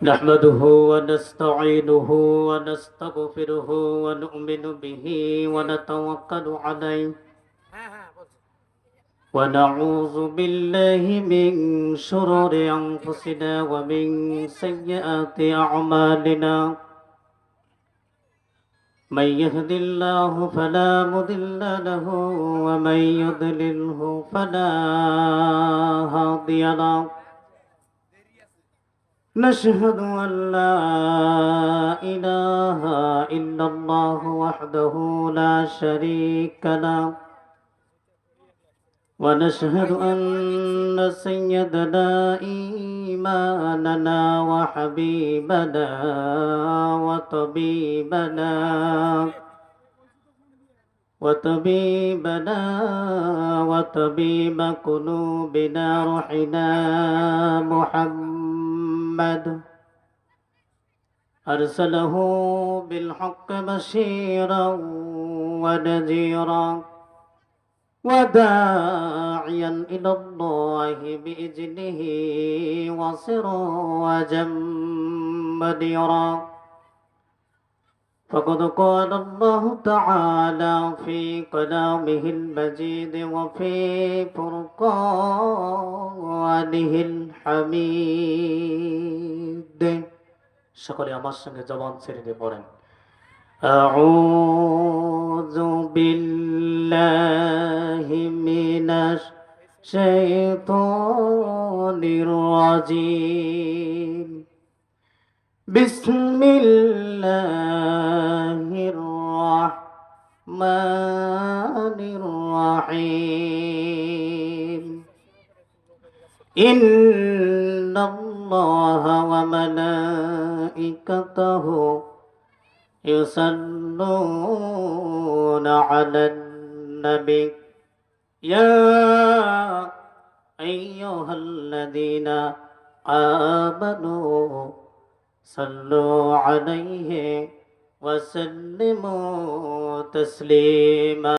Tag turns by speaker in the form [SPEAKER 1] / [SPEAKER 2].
[SPEAKER 1] نحمده ونستعينه ونستغفره ونؤمن به ونتوكل عليه ونعوذ بالله من شرور أنفسنا ومن سيئات أعمالنا من يهد الله فلا مضل له ومن يضلله فلا هادي له نشهد أن لا إله إلا الله وحده لا شريك له ونشهد أن سيدنا إيماننا وحبيبنا وطبيبنا وطبيب قلوبنا روحنا محمد أرسله بالحق بشيرا ونذيرا وداعيا إلى الله بإذنه وسراجا منيرا فقد قال الله تعالى في كلامه المجيد وفي فرقانه الحميد সকলে আমার সঙ্গে জবান ছেড়ে দিয়ে পড়েন أعوذ بالله من الشيطان الرجيم بسم الله الرحمن الرحيم إن الله وملائكته يصلون على النبي يا أيها الذين آمنوا صلوا عليه وسلموا تسليما